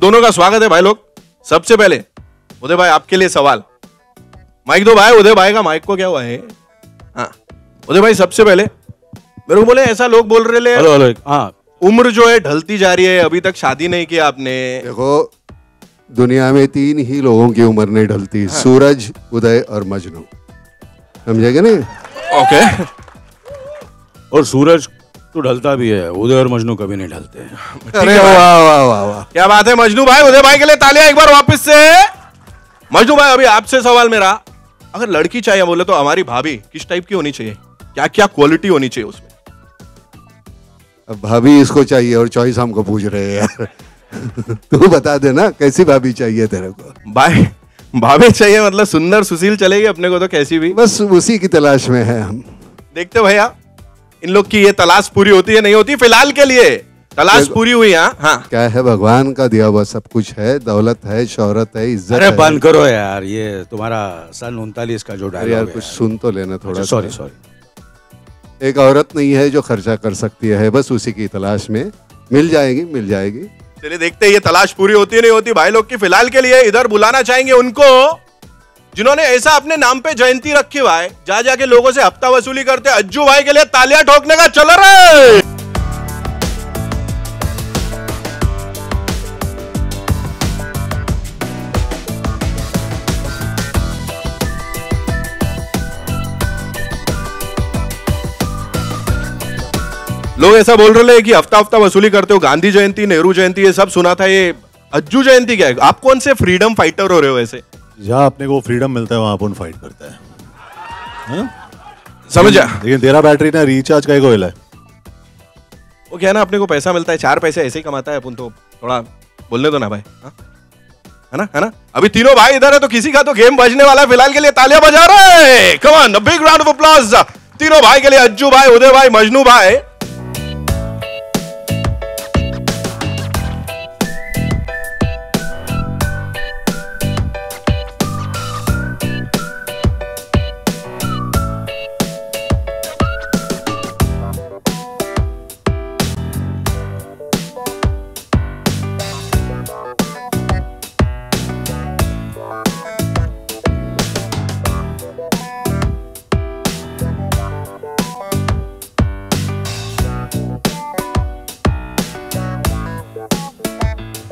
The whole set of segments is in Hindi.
दोनों का स्वागत है भाई लोग। सबसे पहले उदय भाई आपके लिए सवाल, माइक दो भाई। उदय भाई का माइक को क्या हुआ है? हाँ उदय भाई सबसे पहले मेरे को बोले ऐसा लोग बोल रहे हेलो हाँ, उम्र जो है ढलती जा रही है, अभी तक शादी नहीं किया आपने। देखो दुनिया में 3 ही लोगों की उम्र नहीं ढलती, हाँ। सूरज, उदय और मजनू, समझेगा नहीं? ओके। और सूरज तो ढलता भी है, उदय और मजनू कभी नहीं ढलते हैं। अरे वाह वाह वाह वाह, क्या बात है मजनू भाई। उदय भाई के लिए तालियां एक बार वापस से। मजनू भाई अभी आपसे सवाल मेरा, अगर लड़की चाहिए बोले तो हमारी भाभी किस टाइप की होनी चाहिए, क्या क्या क्वालिटी होनी चाहिए उसमें? अब भाभी इसको चाहिए और चॉइस हमको पूछ रहे हैं यार। तू बता दे ना कैसी भाभी चाहिए तेरे को? भाई भाभी चाहिए मतलब सुंदर सुशील चलेगी अपने को तो कैसी भी, बस उसी की तलाश में है हम। देखते हो भैया इन लोग की ये तलाश पूरी होती है नहीं होती? फिलहाल के लिए तलाश पूरी हुई। हाँ क्या है, भगवान का दिया हुआ सब कुछ है, दौलत है, शोहरत है, इज्जत है। अरे बंद करो यार, ये तुम्हारा सन 39 का जो डायलॉग यार कुछ सुन तो लेना थोड़ा। सॉरी। एक औरत नहीं है जो खर्चा कर सकती है, बस उसी की तलाश में। मिल जाएगी मिल जाएगी। चलिए देखते हैं ये तलाश पूरी होती है नहीं होती भाई लोग की। फिलहाल के लिए इधर बुलाना चाहेंगे उनको जिन्होंने ऐसा अपने नाम पे जयंती रखी भाई, जा जाके लोगों से हफ्ता वसूली करते। अज्जू भाई के लिए तालियां ठोकने का चल रहे। लोग ऐसा बोल रहे हैं कि हफ्ता हफ्ता वसूली करते हो। गांधी जयंती, नेहरू जयंती ये सब सुना था, ये अज्जू जयंती क्या है? आप कौन से फ्रीडम फाइटर हो रहे हो ऐसे? जहाँ अपने को फ्रीडम मिलता है वहां अपन फाइट करते हैं, हाँ? समझा? लेकिन तेरा बैटरी ना रिचार्ज का है। वो क्या है ना, अपने को पैसा मिलता है, 4 पैसे ऐसे ही कमाता है अपन, तो थोड़ा बोलने दो ना भाई, हा? है ना? अभी तीनों भाई इधर है तो किसी का तो गेम बजने वाला है। फिलहाल के लिए तालियां बजा रहे। Come on, big round of applause तीनों भाई के लिए, अज्जू भाई, उदय भाई, मजनू भाई।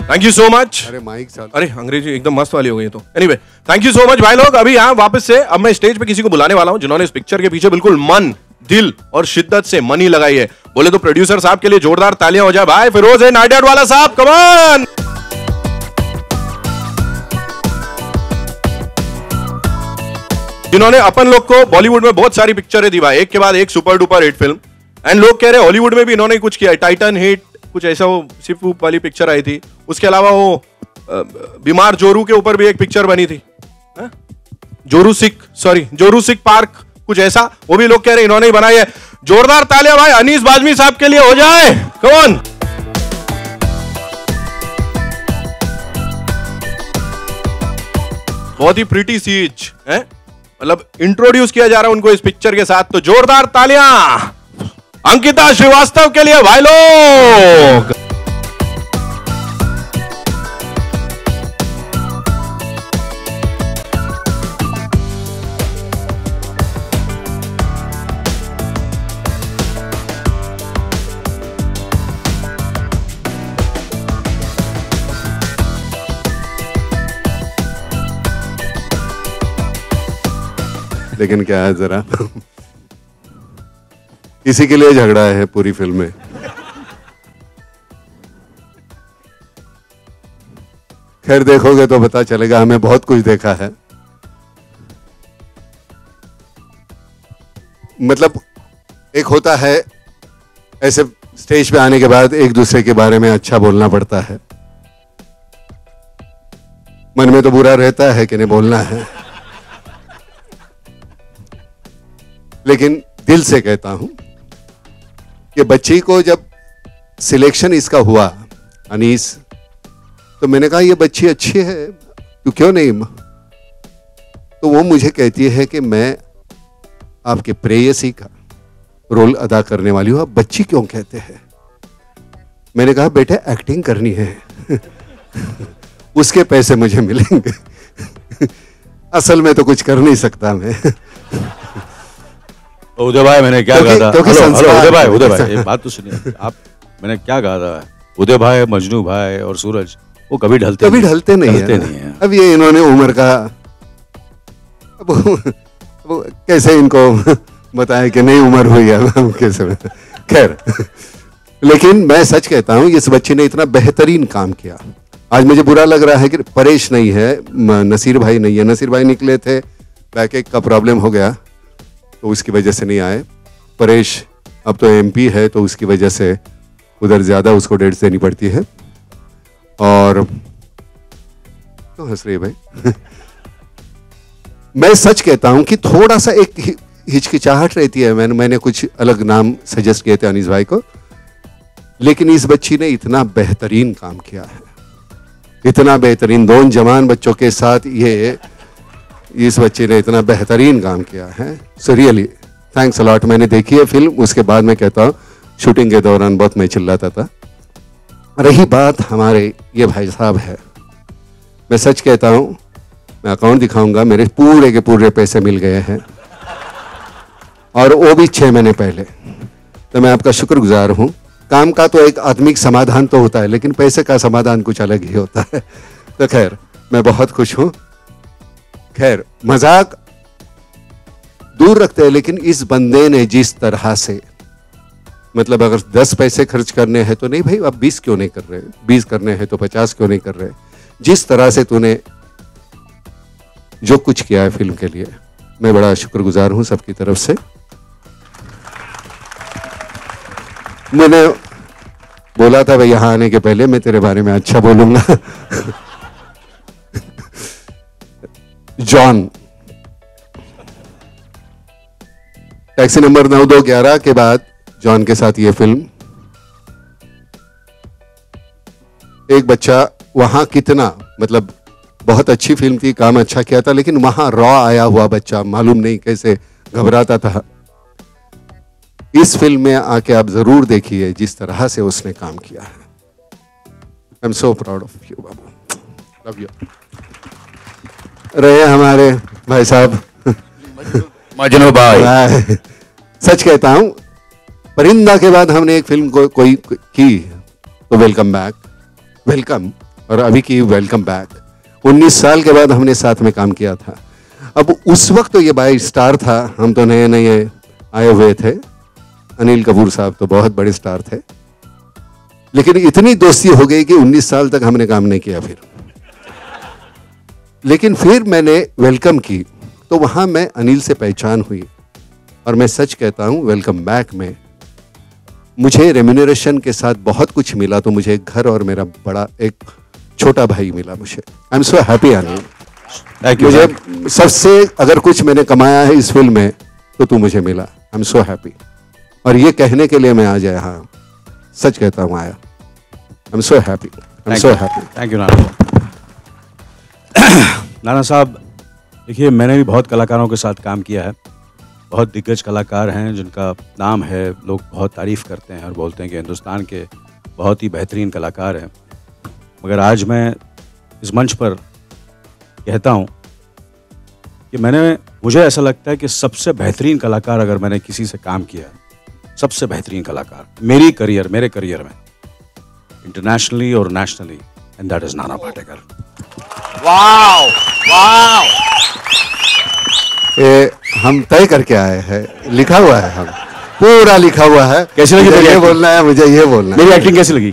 Thank you so much. अरे माइक चालू। अरे अंग्रेजी एकदम मस्त वाली हो गई तो। Anyway thank you so much भाई लोग। अभी यहाँ वापस से अब मैं स्टेज पे किसी को बुलाने वाला हूँ जिन्होंने इस पिक्चर के पीछे बिल्कुल मन, दिल और शिद्दत से मनी लगाई है। बोले तो प्रोड्यूसर साहब के लिए जोरदार तालियां हो जाए भाई। फिरोज है नाडियाड वाला साहब, कम ऑन। जिन्होंने अपन लोग को बॉलीवुड में बहुत सारी पिक्चरें दी भाई, एक के बाद एक super duper hit film. And लोग कह रहे हॉलीवुड में भी इन्होंने कुछ किया, टाइटन हिट कुछ ऐसा, वो सिर्फ वाली पिक्चर आई थी। उसके अलावा वो बीमार जोरू के ऊपर भी एक पिक्चर बनी थी, जोरू सिख पार्क कुछ ऐसा, वो भी लोग कह रहे इन्होंने ही बनाई है। जोरदार तालियां भाई अनीस बाजमी साहब के लिए हो जाए, कम ऑन। बहुत ही प्रीटी सीज है, मतलब इंट्रोड्यूस किया जा रहा है उनको इस पिक्चर के साथ, तो जोरदार तालियां अंकिता श्रीवास्तव के लिए भाई लोग। लेकिन क्या है जरा इसी के लिए झगड़ा है पूरी फिल्म में। खैर देखोगे तो पता चलेगा, हमें बहुत कुछ देखा है। मतलब एक होता है ऐसे स्टेज पे आने के बाद एक दूसरे के बारे में अच्छा बोलना पड़ता है, मन में तो बुरा रहता है कि नहीं बोलना है, लेकिन दिल से कहता हूं कि बच्ची को जब सिलेक्शन इसका हुआ अनीस, तो मैंने कहा ये बच्ची अच्छी है, तू क्यों नहीं? तो वो मुझे कहती है कि मैं आपके प्रेयसी का रोल अदा करने वाली हूं, आप बच्ची क्यों कहते हैं? मैंने कहा बेटे एक्टिंग करनी है। उसके पैसे मुझे मिलेंगे। असल में तो कुछ कर नहीं सकता मैं। उदय भाई मैंने क्या कहा था, क्योंकि उदय भाई एक बात तो सुनिए आप, मैंने क्या कहा था, उदय भाई, मजनू भाई और सूरज वो कभी ढलते नहीं है। अब ये इन्होंने उम्र का, अब कैसे इनको बताया कि नहीं उम्र हुई है कैसे, खैर। लेकिन मैं सच कहता हूं इस बच्चे ने इतना बेहतरीन काम किया। आज मुझे बुरा लग रहा है कि परेश नहीं है, नसीर भाई नहीं है। नसीर भाई निकले थे, बैक का प्रॉब्लम हो गया तो उसकी वजह से नहीं आए। परेश अब तो एमपी है तो उसकी वजह से उधर ज़्यादा उसको डेट्स देनी पड़ती है। और तो हंस रही है भाई। मैं सच कहता हूं कि थोड़ा सा एक हिचकिचाहट रहती है। मैंने कुछ अलग नाम सजेस्ट किए थे अनीस भाई को, लेकिन इस बच्ची ने इतना बेहतरीन काम किया है, इतना बेहतरीन। दोनों जवान बच्चों के साथ ये इस बच्चे ने इतना बेहतरीन काम किया है। So really thanks a lot. मैंने देखी है फिल्म, उसके बाद मैं कहता हूँ शूटिंग के दौरान बहुत मैं चिल्लाता था। रही बात हमारे ये भाई साहब है, मैं सच कहता हूँ, मैं अकाउंट दिखाऊंगा, मेरे पूरे के पूरे पैसे मिल गए हैं और वो भी 6 महीने पहले। तो मैं आपका शुक्रगुजार हूँ। काम का तो एक आत्मिक समाधान तो होता है, लेकिन पैसे का समाधान कुछ अलग ही होता है। तो खैर मैं बहुत खुश हूँ। खैर मजाक दूर रखते हैं, लेकिन इस बंदे ने जिस तरह से, मतलब अगर 10 पैसे खर्च करने हैं तो नहीं भाई आप 20 क्यों नहीं कर रहे, 20 करने हैं तो 50 क्यों नहीं कर रहे। जिस तरह से तूने जो कुछ किया है फिल्म के लिए, मैं बड़ा शुक्रगुजार हूं सबकी तरफ से। मैंने बोला था भाई यहां आने के पहले मैं तेरे बारे में अच्छा बोलूंगा। जॉन, टैक्सी नंबर 9211 के बाद जॉन के साथ ये फिल्म, एक बच्चा वहां कितना, मतलब बहुत अच्छी फिल्म थी, काम अच्छा किया था, लेकिन वहां रॉ आया हुआ बच्चा मालूम नहीं कैसे घबराता था। इस फिल्म में आके आप जरूर देखिए जिस तरह से उसने काम किया है। I am so proud of you Babu, love you. रहे हमारे भाई साहब मजनू भाई, सच कहता हूं परिंदा के बाद हमने एक फिल्म कोई की तो वेलकम बैक, वेलकम, और अभी की वेलकम बैक। 19 साल के बाद हमने साथ में काम किया था। अब उस वक्त तो ये भाई स्टार था, हम तो नए नए आए हुए थे। अनिल कपूर साहब तो बहुत बड़े स्टार थे, लेकिन इतनी दोस्ती हो गई कि 19 साल तक हमने काम नहीं किया फिर। लेकिन फिर मैंने वेलकम की तो वहां मैं अनिल से पहचान हुई, और मैं सच कहता हूं वेलकम बैक में मुझे रेम्यूनरेशन के साथ बहुत कुछ मिला। तो मुझे एक घर और मेरा बड़ा एक छोटा भाई मिला मुझे। I am so happy Anil. मुझे सबसे अगर कुछ मैंने कमाया है इस फिल्म में तो तू मुझे मिला। आई एम सो हैप्पी, और ये कहने के लिए मैं आज आया, हाँ सच कहता हूँ आया। I am so happy, I am so happy. Thank you नाना साहब। देखिए मैंने भी बहुत कलाकारों के साथ काम किया है, बहुत दिग्गज कलाकार हैं जिनका नाम है, लोग बहुत तारीफ़ करते हैं और बोलते हैं कि हिंदुस्तान के बहुत ही बेहतरीन कलाकार हैं। मगर आज मैं इस मंच पर कहता हूँ कि मुझे ऐसा लगता है कि सबसे बेहतरीन कलाकार अगर मैंने किसी से काम किया, सबसे बेहतरीन कलाकार मेरे करियर में इंटरनेशनली और nationally, and that is Nana Patekar. Wow wow, ये हम तय करके आए हैं, लिखा हुआ है, हम पूरा लिखा हुआ है। कैसी लगी? मुझे ये बोलना है, मुझे ये बोलना है। मेरी एक्टिंग कैसी लगी?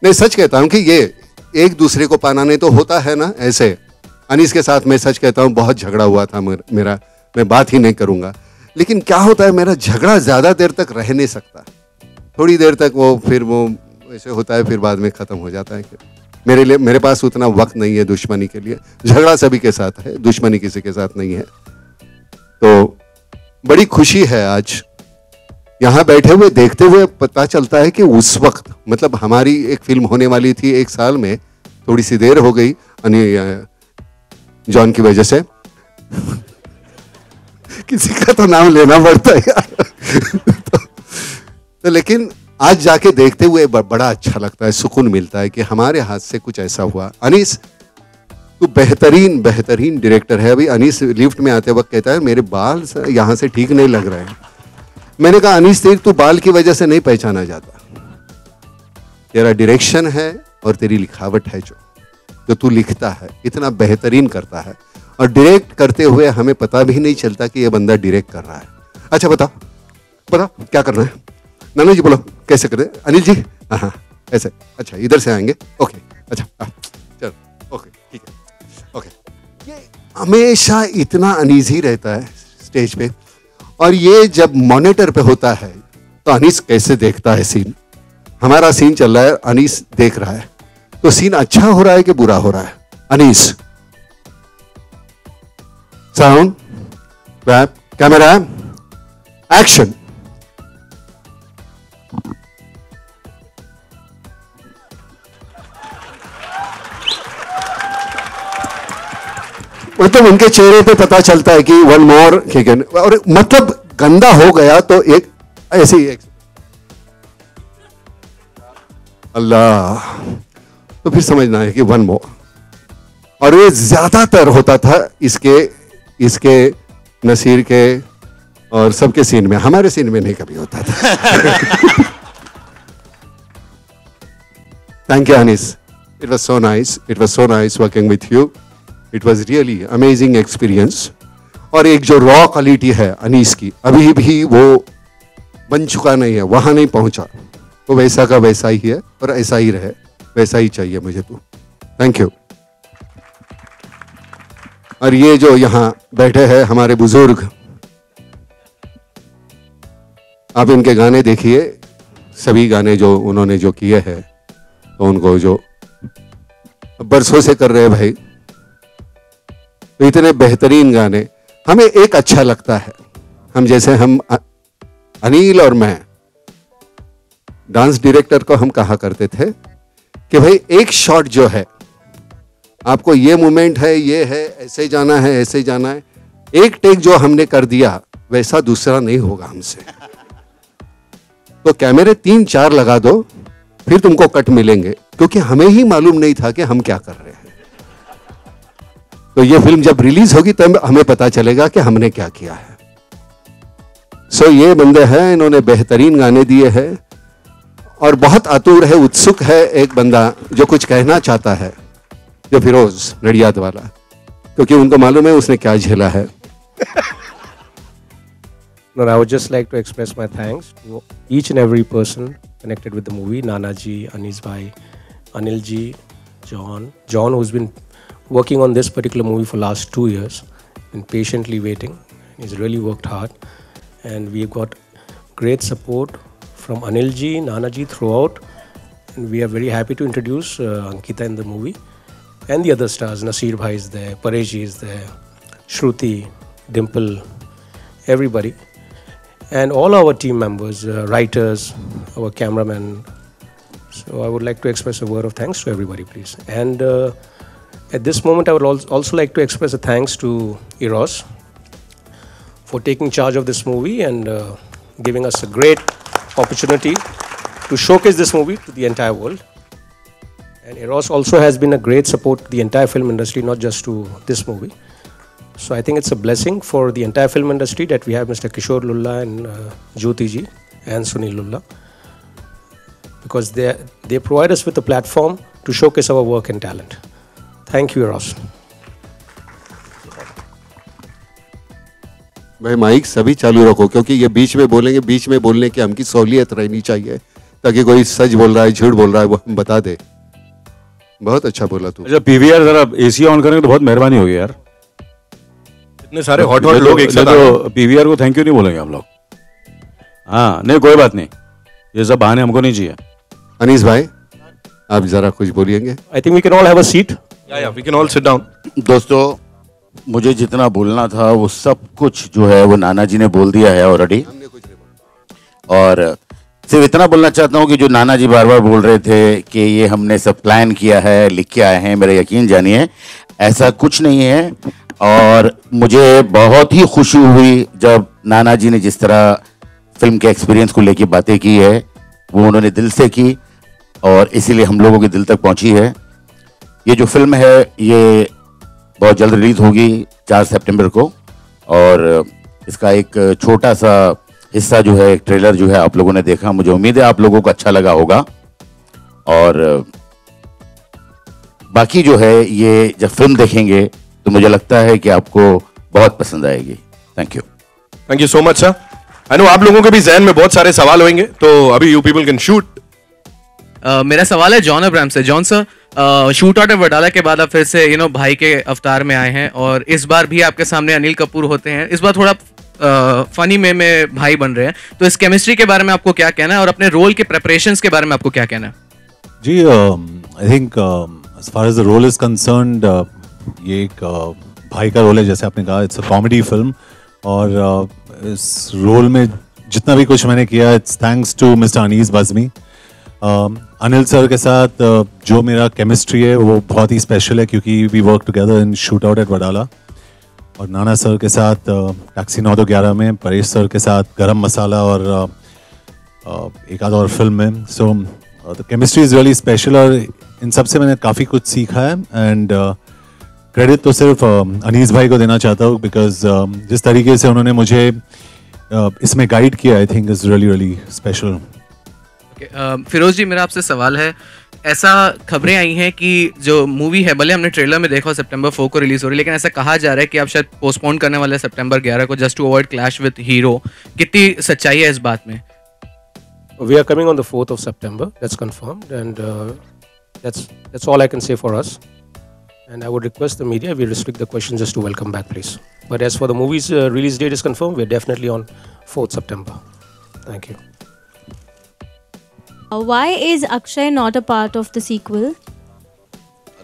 नहीं सच कहता हूं कि ये एक दूसरे को पाना नहीं तो होता है ना ऐसे। अनीस के साथ मैं सच कहता हूं बहुत झगड़ा हुआ था मेरा, मैं बात ही नहीं करूंगा। लेकिन क्या होता है, मेरा झगड़ा ज्यादा देर तक रह नहीं सकता, थोड़ी देर तक वो फिर वो ऐसे होता है, फिर बाद में खत्म हो जाता है। मेरे पास उतना वक्त नहीं है दुश्मनी के लिए। झगड़ा सभी के साथ है, दुश्मनी किसी के साथ नहीं है। तो बड़ी खुशी है आज यहाँ बैठे हुए देखते हुए पता चलता है कि उस वक्त, मतलब हमारी एक फिल्म होने वाली थी 1 साल में, थोड़ी सी देर हो गई जॉन की वजह से। किसी का तो नाम लेना पड़ता है यार। तो लेकिन आज जाके देखते हुए बड़ा अच्छा लगता है, सुकून मिलता है कि हमारे हाथ से कुछ ऐसा हुआ। अनीस तू बेहतरीन बेहतरीन डायरेक्टर है। अभी अनीस लिफ्ट में आते वक्त कहता है मेरे बाल यहाँ से ठीक नहीं लग रहे हैं। मैंने कहा अनीस तेरी तू बाल की वजह से नहीं पहचाना जाता, तेरा डायरेक्शन है और तेरी लिखावट है। जो तू लिखता है इतना बेहतरीन करता है, और डायरेक्ट करते हुए हमें पता भी नहीं चलता कि ये बंदा डायरेक्ट कर रहा है। अच्छा बताओ क्या करना है? नाना जी बोलो कैसे करें? अनिल जी हाँ ऐसे, अच्छा इधर से आएंगे, ओके अच्छा चलो ओके ठीक है ओके। ये हमेशा इतना अनईजी रहता है स्टेज पे, और ये जब मॉनिटर पे होता है तो अनीस कैसे देखता है सीन। हमारा सीन चल रहा है, अनीस देख रहा है, तो सीन अच्छा हो रहा है कि बुरा हो रहा है? Anees sound wrap camera action. मतलब उनके चेहरे पे पता चलता है कि वन मोर, और मतलब गंदा हो गया तो एक ऐसे ही अल्लाह, तो फिर समझना है कि वन मोर। और ये ज्यादातर होता था इसके नसीर के और सबके सीन में, हमारे सीन में नहीं कभी होता था। Thank you Anees, it was so nice working with you. It was really amazing experience. और एक जो रॉ क्वालिटी है अनीस की, अभी भी वो बन चुका नहीं है, वहां नहीं पहुंचा, वो वैसा का वैसा ही है और ऐसा ही रहे, वैसा ही चाहिए मुझे तो। Thank you. और ये जो यहाँ बैठे हैं हमारे बुजुर्ग, आप इनके गाने देखिए, सभी गाने जो उन्होंने जो किए हैं, तो उनको जो बरसों से कर रहे हैं भाई, तो इतने बेहतरीन गाने। हमें एक अच्छा लगता है, हम जैसे हम अनिल और मैं डांस डायरेक्टर को हम कहा करते थे कि भाई एक शॉट जो है, आपको ये मूवमेंट है, ये है, ऐसे जाना है, ऐसे जाना है, एक टेक जो हमने कर दिया वैसा दूसरा नहीं होगा हमसे। तो कैमरे 3-4 लगा दो, फिर तुमको कट मिलेंगे, क्योंकि हमें ही मालूम नहीं था कि हम क्या कर रहे हैं। तो ये फिल्म जब रिलीज होगी तब हमें पता चलेगा कि हमने क्या किया है। सो ये बंदे हैं, इन्होंने बेहतरीन गाने दिए हैं, और बहुत आतुर है, उत्सुक है एक बंदा जो कुछ कहना चाहता है, जो फिरोज नडियाद वाला, क्योंकि उनको मालूम है उसने क्या झेला है। No, I would just like to express my thanks to each and every person connected with the movie. Nana ji, Anis bhai, Anil ji, John who's been working on this particular movie for last 2 years and patiently waiting. He's really worked hard, and we've got great support from Anil ji, Nana ji throughout, and we are very happy to introduce Ankita in the movie, and the other stars. Nasir bhai is there, Paresh ji is there, Shruti, Dimple, everybody. And all our team members, writers, our cameramen. So I would like to express a word of thanks to everybody, please. And at this moment, I would also like to express a thanks to Eros for taking charge of this movie and giving us a great opportunity to showcase this movie to the entire world. And Eros also has been a great support to the entire film industry, not just to this movie. So I think it's a blessing for the entire film industry that we have Mr. Kishore Lulla and Jyoti ji and Sunil Lulla, because they provide us with a platform to showcase our work and talent. Thank you, Eros. भाई माइक सभी चालू रखो, क्योंकि ये बीच में बोलेंगे, बीच में बोलने की हमकी सहूलियत रहनी चाहिए, ताकि कोई सच बोल रहा है, झूठ बोल रहा है, वो हम बता दे। बहुत अच्छा बोला तू। अच्छा पीवीआर जरा एसी ऑन करेंगे तो बहुत मेहरबानी होगी यार। इतने सारे हॉट लोग एक साथ तो पीवीआर को थैंक यू नहीं बोलेंगे हम लोग। हाँ नहीं कोई बात नहीं, ये सब बहाने हमको नहीं चाहिए। अनीस भाई आप जरा कुछ बोलिएंगे। I think we can all have a seat. Yeah, we can all sit down. दोस्तों, मुझे जितना बोलना था वो सब कुछ जो है वो नाना जी ने बोल दिया है ऑलरेडी, और सिर्फ इतना बोलना चाहता हूँ कि जो नाना जी बार बार बोल रहे थे कि ये हमने सब प्लान किया है, लिख के आए हैं, मेरा यकीन जानिए ऐसा कुछ नहीं है। और मुझे बहुत ही खुशी हुई जब नाना जी ने जिस तरह फिल्म के एक्सपीरियंस को लेके बातें की है, वो उन्होंने दिल से की और इसीलिए हम लोगों के दिल तक पहुंची है। ये जो फिल्म है ये बहुत जल्द रिलीज होगी 4 सितंबर को और इसका एक छोटा सा हिस्सा जो है, एक ट्रेलर जो है आप लोगों ने देखा, मुझे उम्मीद है आप लोगों को अच्छा लगा होगा और बाकी जो है ये जब फिल्म देखेंगे तो मुझे लगता है कि आपको बहुत पसंद आएगी। Thank you so much sir. I know आप लोगों के भी जहन में बहुत सारे सवाल होंगे, तो अभी यू पीपल कैन शूट। मेरा सवाल है जॉन अब्राहम से। John sir, shoot out of Wadala के बाद आप फिर से भाई के अवतार में आए हैं और इस बार भी आपके सामने अनिल कपूर होते हैं। इस बार थोड़ा फनी में भाई बन रहे हैं, तो इस केमिस्ट्री के बारे में आपको क्या कहना है और अपने रोल के प्रेपरेशंस के बारे में आपको क्या कहना है? जी, I think as far as the role is concerned, ये एक भाई का रोल है, जैसे आपने कहा इट्स अ कॉमेडी फिल्म और इस रोल में जितना भी कुछ मैंने किया it's thanks to mister Anees Bazmee. Anil sir के साथ जो मेरा केमिस्ट्री है वो बहुत ही स्पेशल है क्योंकि we work together in shoot out at Wadala, और नाना सर के साथ टैक्सी 9-11 में, परेश सर के साथ गरम मसाला और एक आध और फिल्म में। So the chemistry is really special और इन सब से मैंने काफ़ी कुछ सीखा है एंड क्रेडिट तो सिर्फ अनीस भाई को देना चाहता हूँ बिकॉज जिस तरीके से उन्होंने मुझे इसमें गाइड किया I think is really really special. Firoz ji, मेरा आपसे सवाल है, ऐसा खबरें आई हैं कि जो मूवी है, भले हमने ट्रेलर में देखा सितंबर 4 को रिलीज हो रही है, लेकिन ऐसा कहा जा रहा है कि आप शायद पोस्टपोन करने वाले सितंबर 11 को just to avoid clash with hero. कितनी सच्चाई है इस बात में? We are coming on the 4th of September. That's confirmed, and that's all I can say for us. And I would request the media, we restrict the questions just to welcome back, please. But as for the movie's release date is confirmed, we're definitely on 4th September. Thank you. Why is Akshay not a part of the sequel?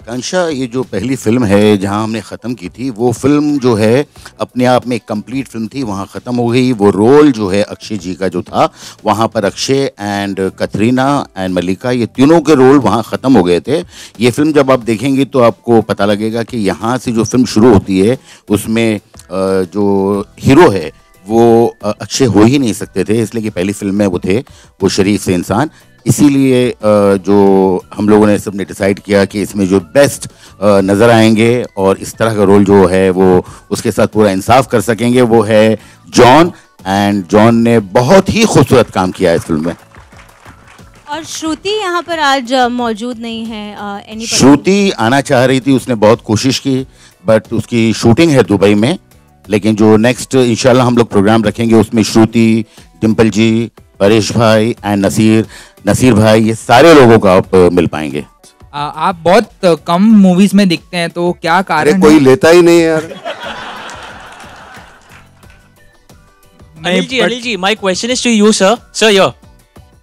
आकांक्षा, ये जो पहली फिल्म है जहां हमने ख़त्म की थी, वो फिल्म जो है अपने आप में एक कंप्लीट फिल्म थी, वहां ख़त्म हो गई। वो रोल जो है अक्षय जी का जो था, वहां पर अक्षय एंड कतरीना एंड मल्लिका, ये तीनों के रोल वहां ख़त्म हो गए थे। ये फिल्म जब आप देखेंगे तो आपको पता लगेगा कि यहाँ से जो फिल्म शुरू होती है उसमें जो हीरो है वो अक्षय हो ही नहीं सकते थे, इसलिए कि पहली फिल्म में वो थे वो शरीफ से इंसान। इसीलिए जो हम लोगों ने सबने डिसाइड किया कि इसमें जो बेस्ट नज़र आएंगे और इस तरह का रोल जो है वो उसके साथ पूरा इंसाफ कर सकेंगे, वो है जॉन, एंड जॉन ने बहुत ही खूबसूरत काम किया है इस फिल्म में। और श्रुति यहाँ पर आज मौजूद नहीं है। श्रुति आना चाह रही थी, उसने बहुत कोशिश की, बट उसकी शूटिंग है दुबई में, लेकिन जो नेक्स्ट इंशाल्लाह हम लोग प्रोग्राम रखेंगे उसमें श्रुति, डिम्पल जी, परेश भाई एंड नसीर भाई, ये सारे लोगों को आप मिल पाएंगे। आप बहुत कम मूवीज में दिखते हैं, तो क्या कारण है? कोई लेता ही नहीं यार। Anil ji, my question is to you, sir. Sir, here.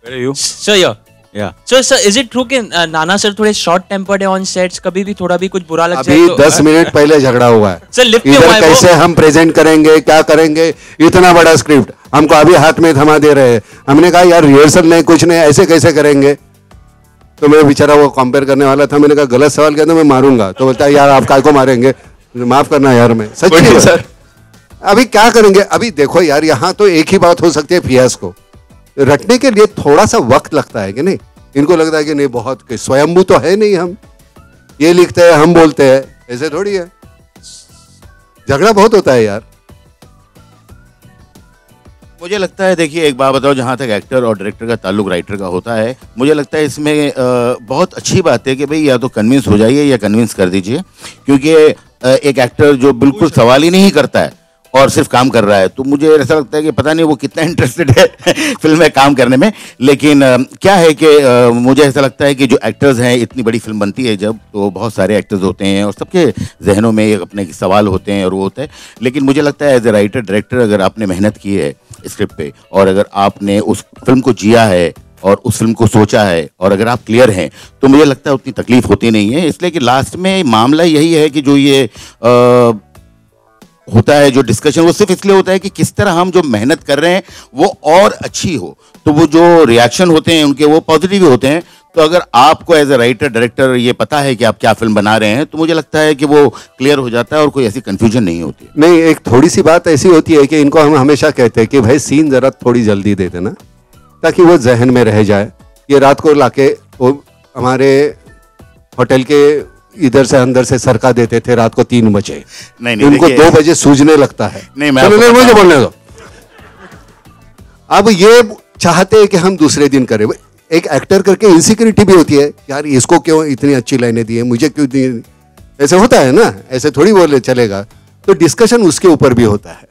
Where are you? Sir, here. Yeah. Sir, is it true कि नाना सर थोड़े शॉर्ट टेम्पर्ड है ऑन सेट्स? कभी भी थोड़ा भी कुछ बुरा लग जाए अभी तो 10 मिनट पहले झगड़ा हुआ है। सर, लिफ्ट इधर हुआ है कैसे हम प्रेजेंट करेंगे, क्या करेंगे, इतना बड़ा स्क्रिप्ट हमको अभी हाथ में थमा दे रहे हैं। हमने कहा यार रिहर्सल नहीं, कुछ नहीं, ऐसे कैसे करेंगे? तो मैं बेचारा वो कंपेयर करने वाला था, मैंने कहा गलत सवाल किया तो मैं मारूंगा, तो बोलता है यार आप काय को मारेंगे, माफ करना यार, मैं सच सर अभी क्या करेंगे? अभी देखो यार, यहाँ तो एक ही बात हो सकती है, फियाज को रटने के लिए थोड़ा सा वक्त लगता है कि नहीं? इनको लगता है कि नहीं बहुत स्वयंभू तो है नहीं, हम ये लिखते हैं हम बोलते हैं, ऐसे थोड़ी है। झगड़ा बहुत होता है यार। मुझे लगता है, देखिए एक बात बताओ, जहाँ तक एक्टर और डायरेक्टर का ताल्लुक राइटर का होता है, मुझे लगता है इसमें बहुत अच्छी बात है कि भाई या तो कन्विंस हो जाइए या कन्विंस कर दीजिए, क्योंकि एक एक्टर जो बिल्कुल सवाल ही नहीं करता है और सिर्फ काम कर रहा है, तो मुझे ऐसा लगता है कि पता नहीं वो कितना इंटरेस्टेड है फिल्म में काम करने में। लेकिन क्या है कि मुझे ऐसा लगता है कि जो एक्टर्स हैं, इतनी बड़ी फिल्म बनती है जब, तो बहुत सारे एक्टर्स होते हैं और सबके जहनों में अपने सवाल होते हैं और वो होता है। लेकिन मुझे लगता है एज ए राइटर डायरेक्टर, अगर आपने मेहनत की है स्क्रिप्ट पे और अगर आपने उस फिल्म को जिया है और उस फिल्म को सोचा है और अगर आप क्लियर हैं, तो मुझे लगता है उतनी तकलीफ होती नहीं है। इसलिए कि लास्ट में मामला यही है कि जो ये होता है, जो डिस्कशन, वो सिर्फ इसलिए होता है कि किस तरह हम जो मेहनत कर रहे हैं वो और अच्छी हो, तो वो जो रिएक्शन होते हैं उनके वो पॉजिटिव होते हैं। तो अगर आपको एज ए राइटर डायरेक्टर ये पता है कि आप क्या फिल्म बना रहे हैं, तो मुझे लगता है कि वो क्लियर हो जाता है और कोई ऐसी कंफ्यूजन नहीं होती। नहीं, एक थोड़ी सी बात ऐसी होती है कि इनको हम हमेशा कहते हैं कि भाई सीन जरा थोड़ी जल्दी दे देना, ताकि वो जहन में रह जाए। ये रात को लाके वो हमारे होटल के इधर से अंदर से सरका देते थे रात को 3 बजे। नहीं उनको 2 बजे सूझने लगता है। नहीं मुझे बोलने दो। अब ये चाहते हैं कि हम दूसरे दिन करें। एक एक्टर करके इनसिक्योरिटी भी होती है, यार इसको क्यों इतनी अच्छी लाइनें दी है, मुझे क्यों दी, ऐसे होता है ना, ऐसे थोड़ी बोले चलेगा। तो डिस्कशन उसके ऊपर भी होता है,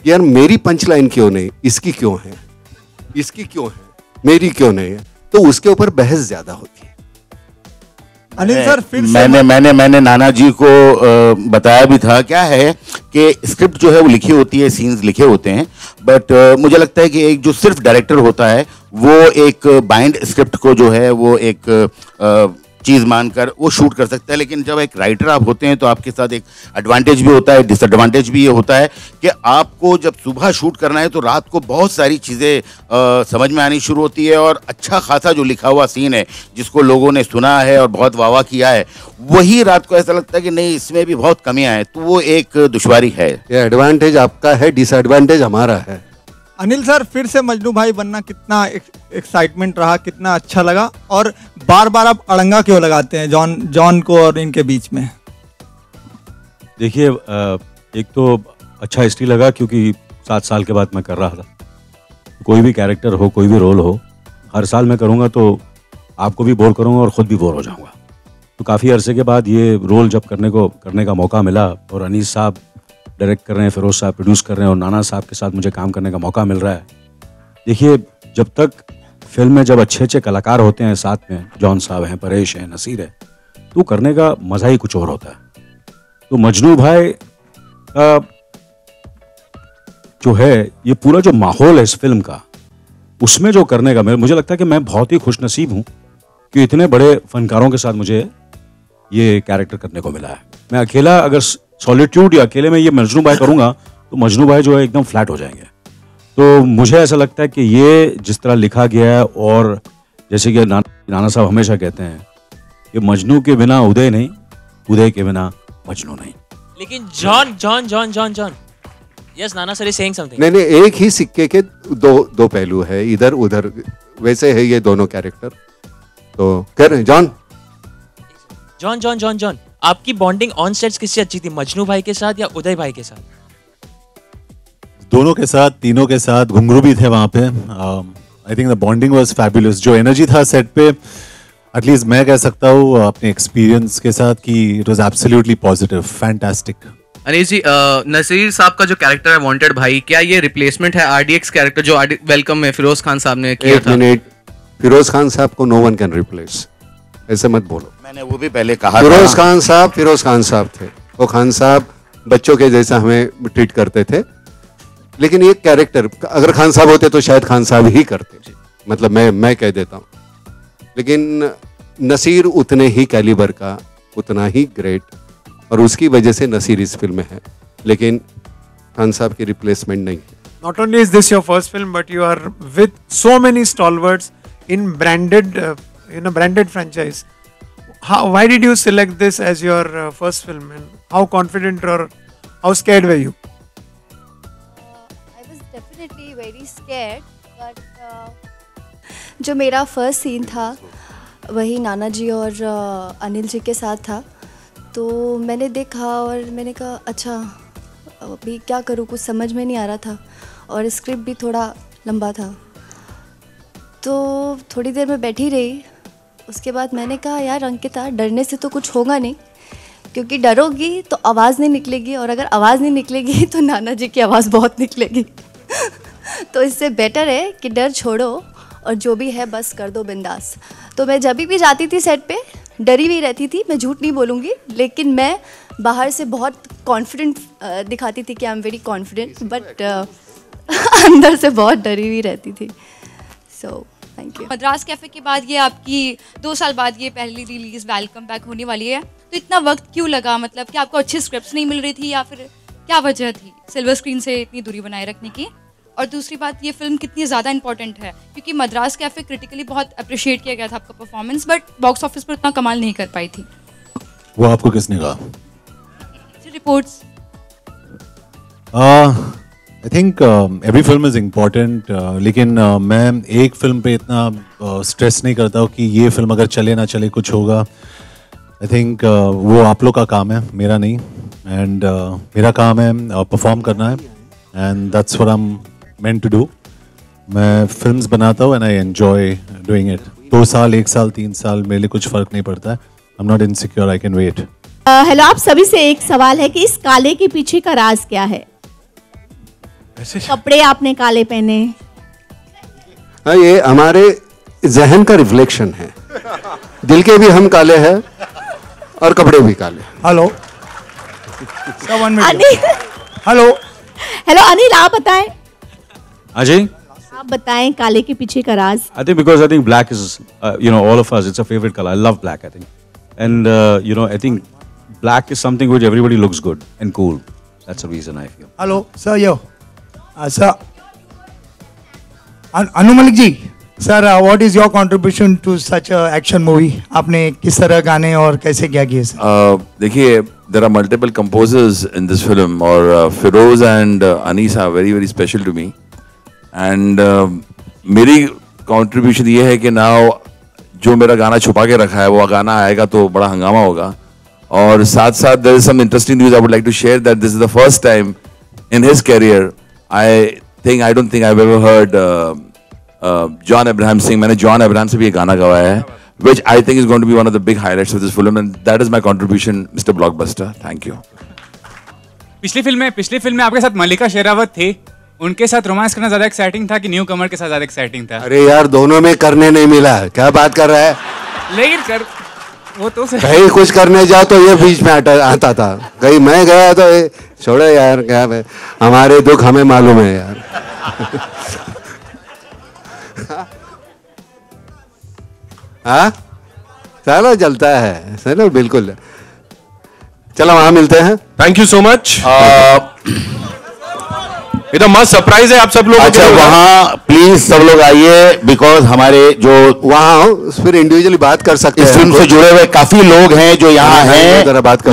यार मेरी पंच लाइन क्यों नहीं, इसकी क्यों है, इसकी क्यों है, मेरी क्यों नहीं है, तो उसके ऊपर बहस ज्यादा होती है। अनिल सर फिर मैंने नाना जी को बताया भी था, क्या है कि स्क्रिप्ट जो है वो लिखी होती है, सीन्स लिखे होते हैं, बट मुझे लगता है कि एक जो सिर्फ डायरेक्टर होता है वो एक बाइंड स्क्रिप्ट को जो है वो एक चीज मानकर वो शूट कर सकता है, लेकिन जब एक राइटर आप होते हैं तो आपके साथ एक एडवांटेज भी होता है, डिसएडवांटेज भी ये होता है कि आपको जब सुबह शूट करना है तो रात को बहुत सारी चीज़ें समझ में आनी शुरू होती है, और अच्छा खासा जो लिखा हुआ सीन है जिसको लोगों ने सुना है और बहुत वाह किया है, वही रात को ऐसा लगता है कि नहीं इसमें भी बहुत कमियां हैं, तो वो एक दुश्वारी है। ये एडवांटेज आपका है, डिसएडवांटेज हमारा है। अनिल सर फिर से मजनू भाई बनना कितना एक्साइटमेंट रहा, कितना अच्छा लगा, और बार बार आप अड़ंगा क्यों लगाते हैं जॉन को और इनके बीच में? देखिए, एक तो अच्छा इसलिए लगा क्योंकि 7 साल के बाद मैं कर रहा था। कोई भी कैरेक्टर हो, कोई भी रोल हो, हर साल मैं करूँगा तो आपको भी बोर करूँगा और ख़ुद भी बोर हो जाऊँगा। तो काफ़ी अरसे के बाद ये रोल जब करने का मौका मिला, और अनीस साहब डायरेक्ट कर रहे हैं, फिरोज साहब प्रोड्यूस कर रहे हैं, और नाना साहब के साथ मुझे काम करने का मौका मिल रहा है। देखिए, जब तक फिल्म में जब अच्छे अच्छे कलाकार होते हैं साथ में, जॉन साहब हैं, परेश हैं, नसीर है, तो करने का मज़ा ही कुछ और होता है। तो मजनू भाई का जो है, ये पूरा जो माहौल है इस फिल्म का, उसमें जो करने का मुझे लगता है कि मैं बहुत ही खुशनसीब हूँ कि इतने बड़े फनकारों के साथ मुझे ये कैरेक्टर करने को मिला है। मैं अकेला अगर सॉलिट्यूड या अकेले में ये मजनू भाई करूँगा तो मजनू भाई जो है एकदम फ्लैट हो जाएंगे। तो मुझे ऐसा लगता है कि ये जिस तरह लिखा गया है, और जैसे कि नाना साहब हमेशा कहते हैं कि मजनू के बिना उदय नहीं, उदय के बिना मजनू नहीं। लेकिन John yes, Nana sir is saying something. नहीं, एक ही सिक्के के दो पहलू है, इधर उधर वैसे है ये दोनों कैरेक्टर। तो कर जॉन आपकी बॉन्डिंग ऑन सेट्स किससे अच्छी थी, मजनू भाई के साथ या उदय भाई के साथ? दोनों के साथ, तीनों के साथ, घुंघरू भी थे वहाँ पे। I think the bonding was fabulous. जो एनर्जी था सेट पे, एटलीस्ट मैं कह सकता हूँ अपने एक्सपीरियंस के साथ कि it was absolutely positive, fantastic. Anil ji, Naseer साहब का जो कैरेक्टर है वांटेड भाई, क्या ये रिप्लेसमेंट है आरडीएक्स कैरेक्टर जो वेलकम में फिरोज खान साहब ने किया था? फिरोज खान साहब को नो वन कैन रिप्लेस, ऐसे मत बोलो। मैंने वो भी पहले कहा। फिरोज खान साहब थे। वो खान साहब बच्चों के जैसा हमें ट्रीट करते थे, लेकिन ये कैरेक्टर अगर खान साहब होते तो शायद खान साहब ही करते, मतलब मैं कह देता हूँ। लेकिन नसीर उतने ही कैलिबर का, उतना ही ग्रेट, और उसकी वजह से नसीर इस फिल्म में है, लेकिन खान साहब की रिप्लेसमेंट नहीं है। Not only is this your first film, but you are with so many stalwarts in branded franchise. Why did you select this as your first film, and how confident or how scared were you? I was definitely very scared, but जो मेरा फर्स्ट सीन था वही नाना जी और अनिल जी के साथ था, तो मैंने देखा और मैंने कहा अच्छा अभी क्या करूँ, कुछ समझ में नहीं आ रहा था, और स्क्रिप्ट भी थोड़ा लंबा था। तो थोड़ी देर में बैठी रही, उसके बाद मैंने कहा यार अंकिता, डरने से तो कुछ होगा नहीं, क्योंकि डरोगी तो आवाज़ नहीं निकलेगी, और अगर आवाज़ नहीं निकलेगी तो नाना जी की आवाज़ बहुत निकलेगी तो इससे बेटर है कि डर छोड़ो और जो भी है बस कर दो बिंदास। तो मैं जब भी जाती थी सेट पे डरी हुई रहती थी, मैं झूठ नहीं बोलूँगी, लेकिन मैं बाहर से बहुत कॉन्फिडेंट दिखाती थी कि I am very confident, but अंदर से बहुत डरी हुई रहती थी। So thank you. Madras cafe के बाद ये आपकी 2 साल बाद ये पहली रिलीज वेलकम बैक होने वाली है, तो इतना वक्त क्यों लगा? मतलब कि आपको अच्छी स्क्रिप्ट्स नहीं मिल रही थी, या फिर क्या वजह थी सिल्वर स्क्रीन से इतनी दूरी बनाए रखने की? और दूसरी बात, ये फिल्म कितनी ज़्यादा इंपॉर्टेंट है, क्योंकि मद्रास कैफे क्रिटिकली बहुत अप्रिशिएट किया गया था आपका परफॉर्मेंस, बट बॉक्स ऑफिस पर उतना कमाल नहीं कर पाई थी। वो आपको किसने कहा? Reports. I think every film is important, लेकिन मैं एक फिल्म पे इतना स्ट्रेस नहीं करता हूँ कि ये फिल्म अगर चले ना चले कुछ होगा. आई थिंक वो आप लोग का काम है, मेरा नहीं. एंड मेरा काम है परफॉर्म करना है, and that's what I am meant to do. मैं फिल्म्स बनाता हूँ and I enjoy doing it. 2 साल, 1 साल, 3 साल मेरे लिए कुछ फ़र्क नहीं पड़ता है. I am not insecure, I can wait. Hello, आप सभी से एक सवाल है कि इस काले के पीछे का राज क्या है? कपड़े आपने काले पहने. हाँ, ये हमारे जहन का रिफ्लेक्शन है. दिल के भी हम काले हैं और कपड़े भी काले. हेलो हेलो हेलो अनिल, आप बताएं. अजय, आप बताएं काले के पीछे का राज. I think because I think black is, all of us, it's a favorite color. I love black, I think. And, I think black is something which everybody looks good and cool. That's the reason I feel. Hello sir, yo sir Anu Malik ji, sir what is your contribution to such a action movie? आपने किस तरह गाने और कैसे क्या किए सर? देखिए, there are multiple composers in this film, और Feroz and Anis are very very special to me. And मेरी कंट्रीब्यूशन ये है कि now जो मेरा गाना छुपा के रखा है वो गाना आएगा तो बड़ा हंगामा होगा. और साथ साथ there is some interesting news I would like to share that this is the first time in his career I don't think I've ever heard John Abraham sing. मैंने John Abraham से भी ये गाना गवाया है, which I think is going to be one of the big highlights of this film, and that is my contribution, Mr. Blockbuster. Thank you. पिछली फिल्म में आपके साथ मल्लिका शेरावत थी. उनके साथ रोमांस करना ज्यादा एक्साइटिंग था कि न्यू कमर के साथ ज्यादा एक्साइटिंग था? अरे यार, दोनों में करने नहीं मिला. क्या बात कर रहा है? लेकिन वो तो कहीं कुछ करने जाओ तो ये बीच में आता था. कहीं मैं गया तो ये छोड़ो यार, क्या है, हमारे दुख हमें मालूम है यार. हाँ, चलो चलता है. चलो बिल्कुल, चलो वहां मिलते हैं. Thank you so much. ये तो मस्त सरप्राइज है आप सब लोग. अच्छा, वहाँ प्लीज सब लोग आइए, बिकॉज हमारे जो वहाँ फिर इंडिविजुअली बात कर सकते हैं. इस फिल्म से जुड़े हुए काफी लोग हैं जो यहाँ हैं,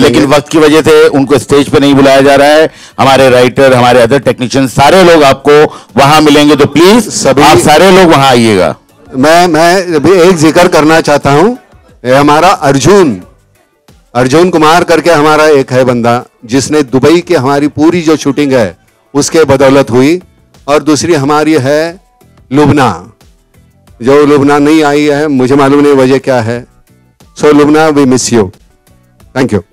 लेकिन वक्त की वजह से उनको स्टेज पे नहीं बुलाया जा रहा है. हमारे राइटर, हमारे अदर टेक्नीशियन, सारे लोग आपको वहाँ मिलेंगे, तो प्लीज सभी आप सारे लोग वहाँ आइएगा. मैं भी एक जिक्र करना चाहता हूँ. हमारा अर्जुन कुमार करके हमारा एक है बंदा, जिसने दुबई की हमारी पूरी जो शूटिंग है उसके बदौलत हुई. और दूसरी हमारी है लुबना, जो लुबना नहीं आई है, मुझे मालूम नहीं वजह क्या है. So Lubna, we miss you. Thank you.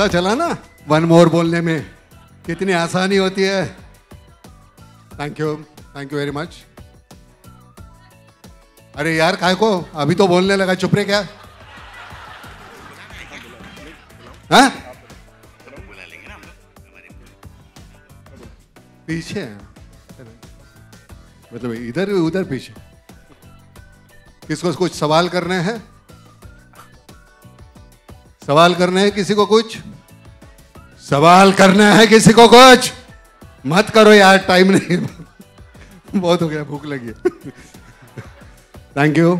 पता चला ना वन मोर बोलने में कितनी आसानी होती है। Thank you very much. अरे यार काय को अभी तो बोलने लगा, चुप रहे क्या? हाँ? पीछे मतलब इधर उधर पीछे। किसको कुछ सवाल करने हैं? सवाल करने हैं किसी को? कुछ सवाल करना है किसी को? कुछ मत करो यार, टाइम नहीं बहुत हो गया, भूख लगी है। Thank you.